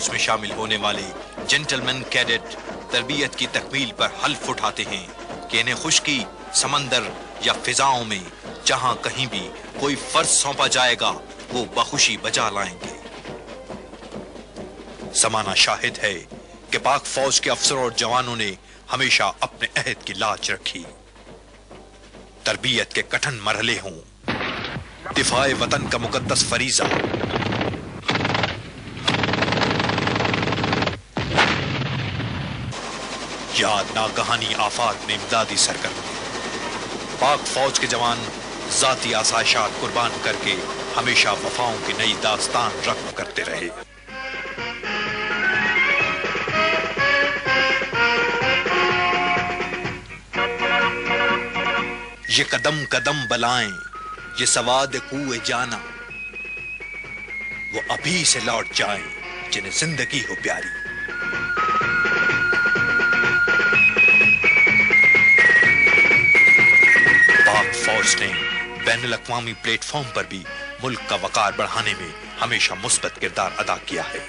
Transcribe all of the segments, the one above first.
फौज में शामिल होने वाले जेंटलमैन कैडेट तरबियत की तकमील पर हल्फ उठाते हैं कि इन्हें खुश्की, समंदर या फिजाओं में जहां कहीं भी कोई फर्ज सौंपा जाएगा वो बखुशी बजा लाएंगे। ज़माना शाहिद है कि पाक फौज के अफसरों और जवानों ने हमेशा अपने अहद की लाज रखी। तरबियत के कठिन मरहले हों, दिफाए वतन का मुकद्दस फरीजा, या नागहानी आफात में इमदादी सरगर्मी, पाक फौज के जवान जाती आसाइशात कुर्बान करके हमेशा वफाओं की नई दास्तान रकम करते रहे। ये कदम कदम बलाएं, ये सवाद कुए जाना, वो अभी से लौट जाएं जिन्हें जिंदगी हो प्यारी। पाक फौज ने बैनुल अक़वामी प्लेटफॉर्म पर भी मुल्क का वकार बढ़ाने में हमेशा मुस्बत किरदार अदा किया है।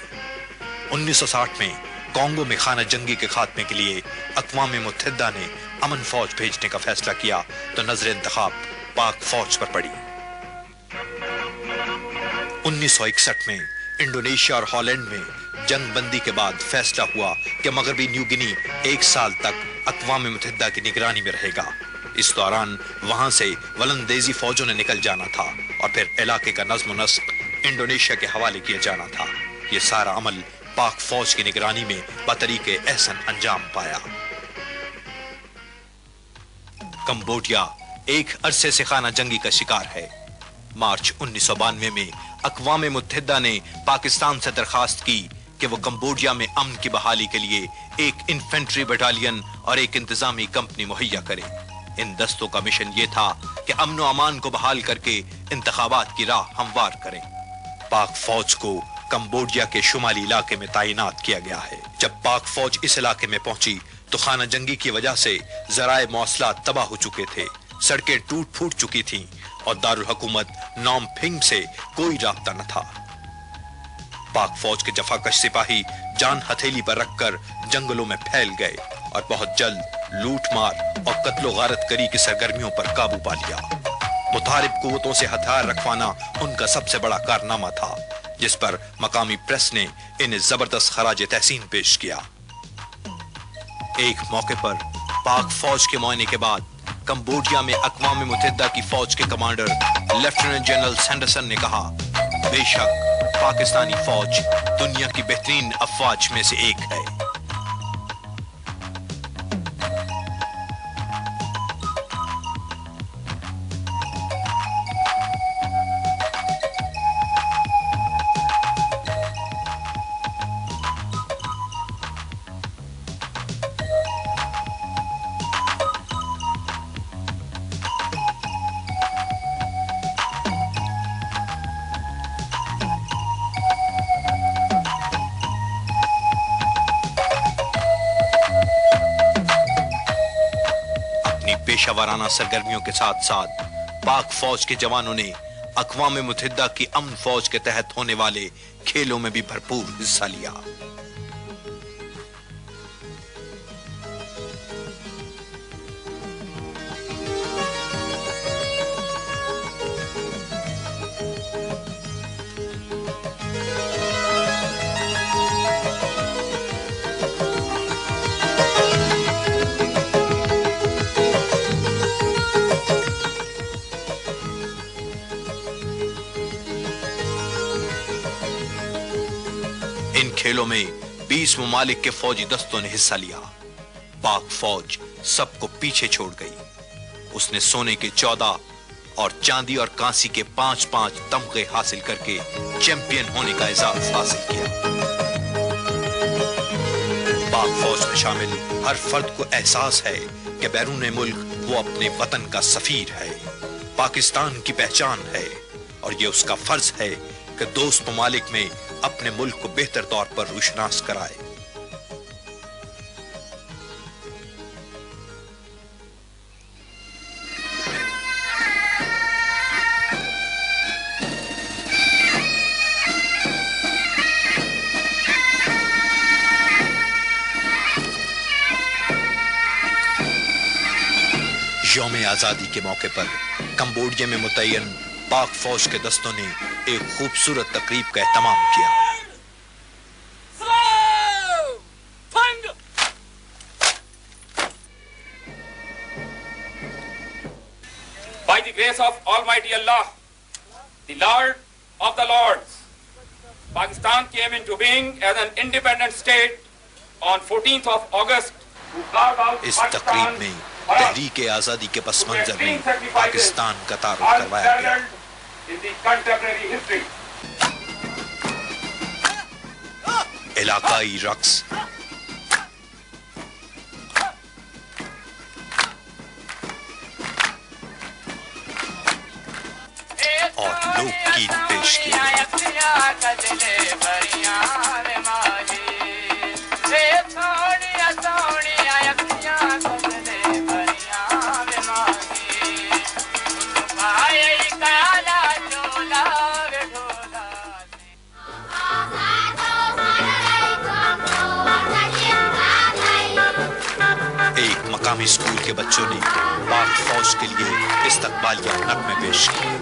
1960 में कॉन्गो में खाना जंगी के खात्मे के लिए अक़वाम मुत्तहिदा ने अमन फौज भेजने का फैसला किया तो नजर इंतखाब पाक फौज पर पड़ी। 1961 में इंडोनेशिया और हॉलैंड में जंग बंदी के बाद फैसला हुआ कि मगरबी न्यू गिनी 1 साल तक अक़वाम मुत्तहिदा की निगरानी में रहेगा। इस दौरान वहां से वलंदेजी फौजों ने निकल जाना था और फिर इलाके का नज़्म व नस्क इंडोनेशिया के हवाले किया जाना था। यह सारा अमल पाक फौज की निगरानी में बतरीके एहसन अंजाम पाया। कंबोडिया एक अरसे से खाना जंगी का शिकार है। मार्च 1992 में अक़वाम मुत्तहिदा ने पाकिस्तान से दरखास्त की कि वो कंबोडिया में अमन की बहाली के लिए एक इन्फेंट्री बटालियन और एक इंतजामी कंपनी मुहैया करे। इन दस्तों का मिशन ये था कि अमन व अमान को बहाल करके इंतखाबात की राह हमवार करें। पाक फौज को कंबोडिया के शुमाली इलाके में तैनात किया गया है। जब पाक फौज इस इलाके में पहुंची तो खाना जंगी की वजह से ज़राए मौसलात तबाह हो चुके थे, सड़कें टूट फूट चुकी थीं और दारुल हुकूमत नॉमफिंग से कोई राब्ता न था। पाक फौज के जफाकश सिपाही जान हथेली पर रखकर जंगलों में फैल गए और बहुत जल्द लूट मार और कत्लो गारत करी की सरगर्मियों पर काबू पा लिया। मुतारिब कुव्वतों से हथियार रखवाना उनका सबसे बड़ा कारनामा था, जिस पर मकामी प्रेस ने इन्हें जबरदस्त खराज तहसीन पेश किया। एक मौके पर पाक फौज के मुआयने के बाद कंबोडिया में अक़वाम मुत्तहिदा की फौज के कमांडर लेफ्टिनेंट जनरल सैंडरसन ने कहा, बेशक पाकिस्तानी फौज दुनिया की बेहतरीन अफवाज में से एक है। पेशावराना सरगर्मियों के साथ साथ पाक फौज के जवानों ने अक़वाम मुत्तहिदा की अमन फौज के तहत होने वाले खेलों में भी भरपूर हिस्सा लिया। खेलों में 20 ममालिक के फौजी दस्तों ने हिस्सा लिया। पाक फौज सबको पीछे छोड़ गई। उसने सोने के 14 और चांदी और कांसी के 5-5 तमगे हासिल करके चैंपियन होने का एजाज हासिल किया। पाक फौज में शामिल हर फर्द को एहसास है कि बैरून मुल्क वो अपने वतन का सफीर है, पाकिस्तान की पहचान है और ये उसका फर्ज है कि दोस्त ममालिक में अपने मुल्क को बेहतर तौर पर रोशनास कराए। یوم آزادی کے موقع پر کمبوڈیا میں متعین پاک فوج کے دستوں نے ایک خوبصورت تقریب کا اہتمام کیا۔ By the grace of Almighty Allah, the Lord of the Lords, Pakistan came into being as an independent state on 14th of August. اس تقریب میں تحریک آزادی کے پس منظر میں پاکستان کا تعارف کروایا گیا۔ علاقائی رقص، اور لوک گیت پیش کیے۔ ایک مقامی اسکول کے بچوں نے پاک فوج کے لیے استقبالیہ نغمے پیش کیے۔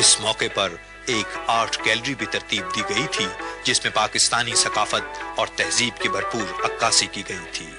اس موقع پر ایک آرٹ گیلری بھی ترتیب دی گئی تھی جس میں پاکستانی ثقافت اور تہذیب کی بھرپور عکاسی کی گئی تھی۔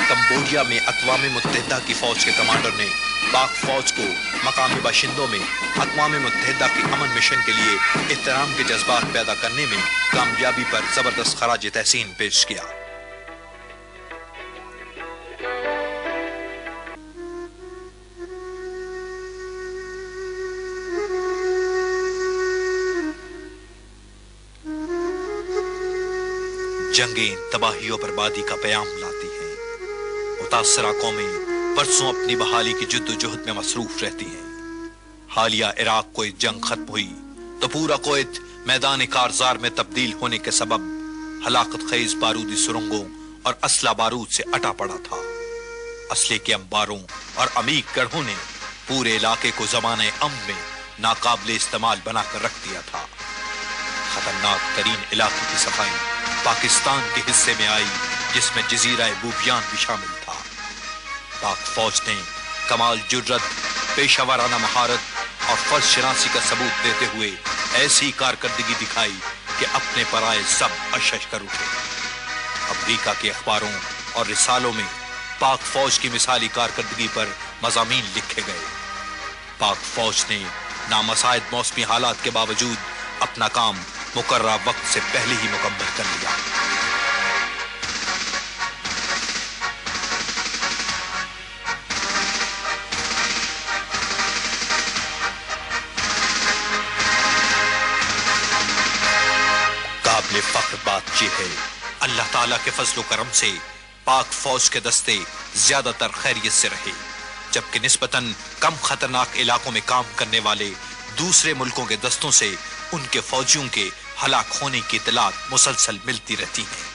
کمبوڈیا میں اقوام متحدہ کی فوج کے کمانڈر نے پاک فوج کو مقامی باشندوں میں اقوام متحدہ کے امن مشن کے لیے احترام کے جذبات پیدا کرنے میں کامیابی پر زبردست خراج تحسین پیش کیا۔ جنگیں تباہی و بربادی کا پیام لاتی ہیں۔ متاثرہ قومیں برسوں اپنی بحالی کی جد و جہد میں مصروف رہتی ہیں۔ حالیہ عراق کویت جنگ ختم ہوئی تو پورا کویت میدان کارزار میں تبدیل ہونے کے سبب ہلاکت خیز بارودی سرنگوں اور اسلحہ بارود سے اٹا پڑا تھا۔ اسلحے کے انباروں اور عمیق گڑھوں نے پورے علاقے کو زمانۂ امن میں ناقابل استعمال بنا کر رکھ دیا تھا۔ خطرناک ترین علاقے کی صفائی پاکستان کے حصے میں آئی جس میں جزیرہ بوبیان بھی شامل تھا۔ پاک فوج نے کمال جرت، پیشہ ورانہ مہارت اور فرض شناسی کا ثبوت دیتے ہوئے ایسی کارکردگی دکھائی کہ اپنے پرائے سب اشش کر اٹھے۔ امریکہ کے اخباروں اور رسالوں میں پاک فوج کی مثالی کارکردگی پر مضامین لکھے گئے۔ پاک فوج نے نامساعد موسمی حالات کے باوجود اپنا کام مقررہ وقت سے پہلے ہی مکمل کر لیا۔ قابل فخر بات یہ ہے اللہ تعالیٰ کے فضل و کرم سے پاک فوج کے دستے زیادہ تر خیریت سے رہے، جبکہ نسبتاً کم خطرناک علاقوں میں کام کرنے والے دوسرے ملکوں کے دستوں سے ان کے فوجیوں کے ہلاک ہونے کی اطلاعات مسلسل ملتی رہتی ہیں۔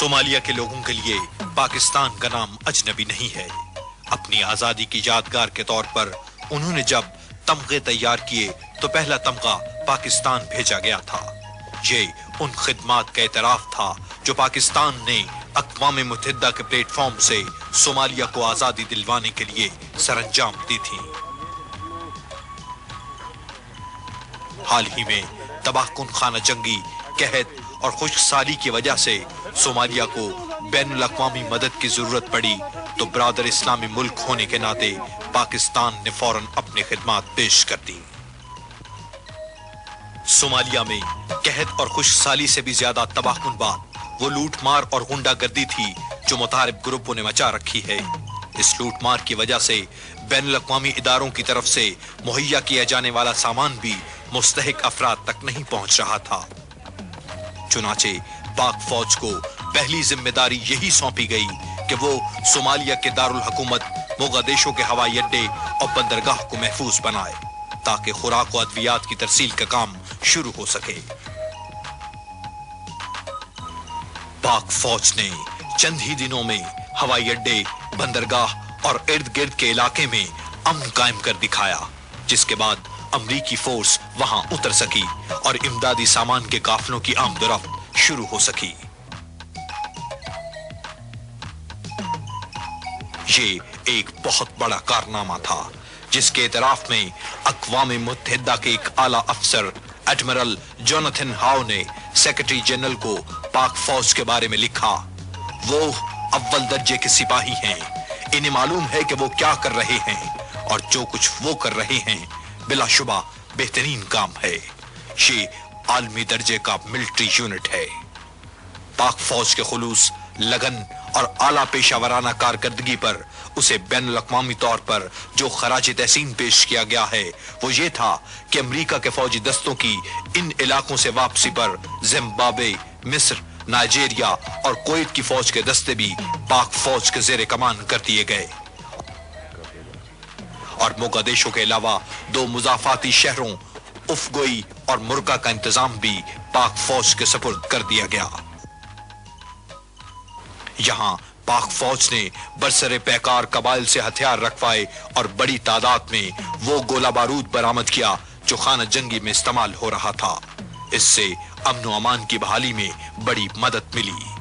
सोमालिया के लोगों के लिए पाकिस्तान का नाम अजनबी नहीं है। अपनी आजादी की यादगार के तौर पर उन्होंने जब तमगे तैयार किए तो पहला तमगा पाकिस्तान भेजा गया था। ये उन खिदमात का एतराफ था जो पाकिस्तान ने अक़वाम मुत्तहिदा के प्लेटफॉर्म से सोमालिया को आजादी दिलवाने के लिए सरंजाम दी थी। हाल ही में तबाहकुन खाना जंगी, कहत और खुशकसाली की वजह से सोमालिया को बैनुल अक़वामी मदद की जरूरत पड़ी तो ब्रादर इस्लामी मुल्क होने के नाते पाकिस्तान ने फौरन अपनी खिदमात पेश कर दी। सोमालिया में कहत और खुशकसाली से भी ज्यादा तबाहकुन बात वो लूटमार और गुंडागर्दी थी जो मुतारिब ग्रुपों ने मचा रखी है। इस लूटमार की वजह से बैनुल अक़वामी इदारों की तरफ से मुहैया किया जाने वाला सामान भी मुस्तहिक अफराद तक नहीं पहुंच रहा था। चुनाचे पाक फौज को पहली जिम्मेदारी यही सौंपी गई कि वो सोमालिया के दारुल हुकूमत मोगादिशो के हवाई अड्डे और बंदरगाह को महफूज बनाए ताकि खुराक और अद्वियात की तरसील का काम शुरू हो सके। पाक फौज ने चंद ही दिनों में हवाई अड्डे, बंदरगाह और इर्द गिर्द के इलाके में अमन कायम कर दिखाया, जिसके बाद अमरीकी फोर्स वहां उतर सकी और इमदादी सामान के काफिलों की आमदोरफ्त शुरू हो सकी। ये एक बहुत बड़ा कारनामा था जिसके एतराफ में अक़वाम मुत्तहिदा के एक आला अफसर एडमिरल जोनाथन हाउ ने सेक्रेटरी जनरल को पाक फौज के बारे में लिखा। वो अव्वल दर्जे के सिपाही हैं, इन्हें मालूम है कि वो क्या कर रहे हैं और जो कुछ वो कर रहे हैं बिलाशुबा बेहतरीन काम है। ये आलमी दर्जे का मिलिट्री यूनिट है। पाक फौज के खुलूस, लगन और आला पेशावराना कारकर्दगी पर उसे बैनुल अक़वामी तौर पर जो खराज तहसीन पेश किया गया है वो ये था कि अमेरिका के फौजी दस्तों की इन इलाकों से वापसी पर जिम्बाब्वे, मिस्र, नाइजीरिया और कुवैत की फौज के दस्ते भी पाक फौज के जेर कमान कर दिए गए और मोगादिशो के अलावा दो मुजाफाती शहरों उफगोई और मुर्का का इंतजाम भी पाक फौज के सपुर्द कर दिया गया। यहां पाक फौज ने बरसरे पैकार कबाइल से हथियार रखवाए और बड़ी तादाद में वो गोला बारूद बरामद किया जो खाना जंगी में इस्तेमाल हो रहा था। इससे अमन व अमान की बहाली में बड़ी मदद मिली।